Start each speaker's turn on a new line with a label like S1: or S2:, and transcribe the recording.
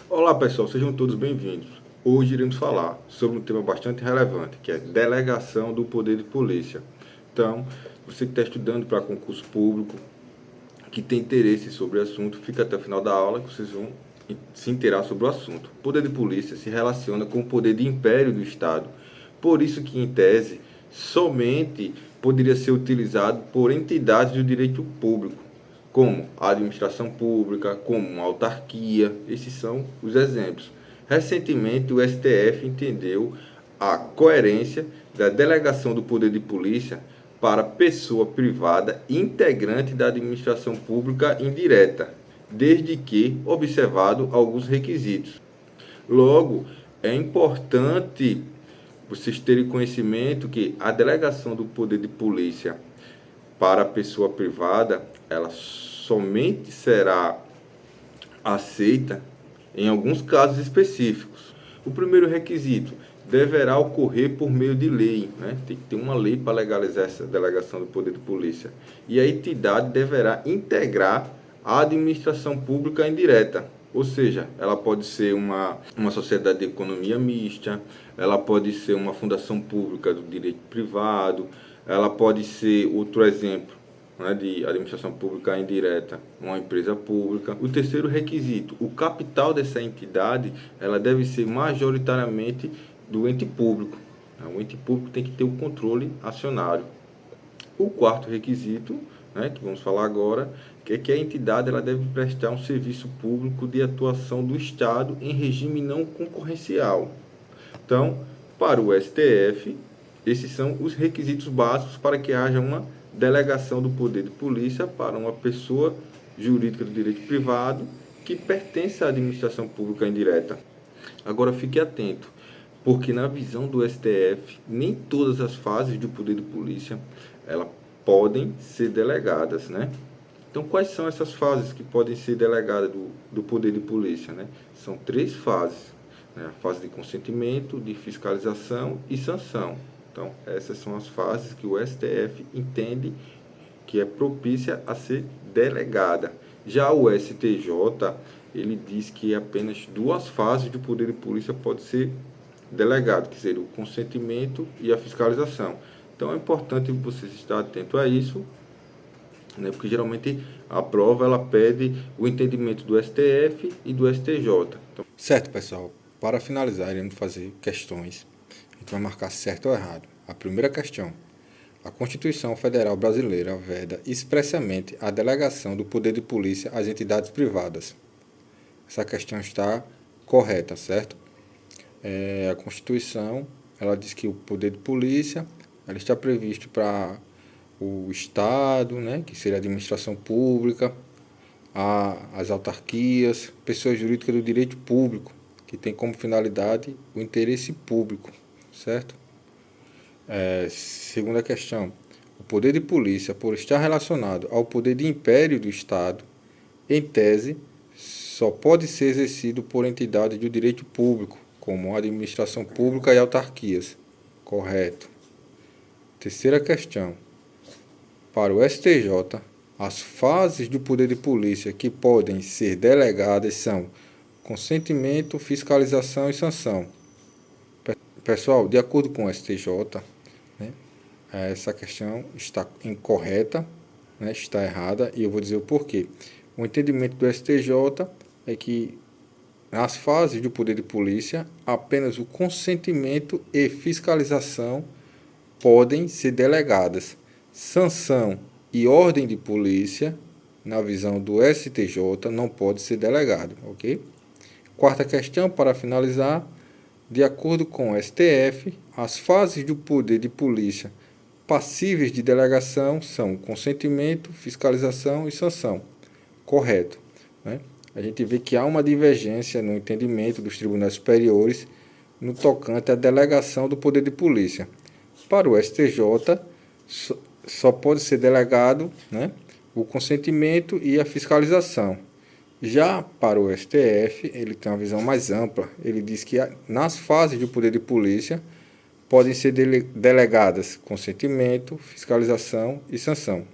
S1: Olá pessoal, sejam todos bem-vindos. Hoje iremos falar sobre um tema bastante relevante, que é delegação do poder de polícia. Então, você que está estudando para concurso público, que tem interesse sobre o assunto, fica até o final da aula que vocês vão se inteirar sobre o assunto. O poder de polícia se relaciona com o poder de império do Estado. Por isso que, em tese, somente poderia ser utilizado por entidades do direito público, como a administração pública, como uma autarquia. Esses são os exemplos. Recentemente, o STF entendeu a coerência da delegação do poder de polícia para pessoa privada integrante da administração pública indireta, desde que observado alguns requisitos. Logo, é importante vocês terem conhecimento que a delegação do poder de polícia para a pessoa privada, ela somente será aceita em alguns casos específicos. O primeiro requisito deverá ocorrer por meio de lei, né? Tem que ter uma lei para legalizar essa delegação do poder de polícia. E a entidade deverá integrar a administração pública indireta, ou seja, ela pode ser uma sociedade de economia mista, ela pode ser uma fundação pública do direito privado, ela pode ser, outro exemplo, né, de administração pública indireta, uma empresa pública. O terceiro requisito, o capital dessa entidade, ela deve ser majoritariamente do ente público. O ente público tem que ter o controle acionário. O quarto requisito, né, que vamos falar agora, que é que a entidade ela deve prestar um serviço público de atuação do Estado em regime não concorrencial. Então, para o STF, esses são os requisitos básicos para que haja uma delegação do poder de polícia para uma pessoa jurídica do direito privado que pertence à administração pública indireta. Agora fique atento, porque na visão do STF, nem todas as fases do poder de polícia elas podem ser delegadas, né? Então, quais são essas fases que podem ser delegadas do poder de polícia, né? São três fases, né? A fase de consentimento, de fiscalização e sanção. Então, essas são as fases que o STF entende que é propícia a ser delegada. Já o STJ, ele diz que apenas duas fases do poder de polícia pode ser delegado, que seria o consentimento e a fiscalização. Então é importante você estar atento a isso, né, porque geralmente a prova ela pede o entendimento do STF e do STJ. Então, certo, pessoal. Para finalizar, iremos fazer questões. A gente vai marcar certo ou errado. A primeira questão. A Constituição Federal Brasileira veda expressamente a delegação do poder de polícia às entidades privadas. Essa questão está correta, certo? A Constituição ela diz que o poder de polícia ela está previsto para o Estado, né, que seria a administração pública, as autarquias, pessoas jurídicas do direito público, que tem como finalidade o interesse público, certo? Segunda questão, o poder de polícia, por estar relacionado ao poder de império do Estado, em tese, só pode ser exercido por entidades do direito público, como a administração pública e autarquias. Correto. Terceira questão, para o STJ, as fases do poder de polícia que podem ser delegadas são consentimento, fiscalização e sanção. Pessoal, de acordo com o STJ, né, essa questão está incorreta, né, está errada, e eu vou dizer o porquê. O entendimento do STJ é que nas fases do poder de polícia, apenas o consentimento e fiscalização podem ser delegadas. Sanção e ordem de polícia, na visão do STJ, não pode ser delegado, ok? Quarta questão, para finalizar, de acordo com o STF, as fases do poder de polícia passíveis de delegação são consentimento, fiscalização e sanção. Correto, né? A gente vê que há uma divergência no entendimento dos tribunais superiores no tocante à delegação do poder de polícia. Para o STJ, só pode ser delegado, né, o consentimento e a fiscalização. Já para o STF, ele tem uma visão mais ampla. Ele diz que nas fases do poder de polícia podem ser delegadas consentimento, fiscalização e sanção.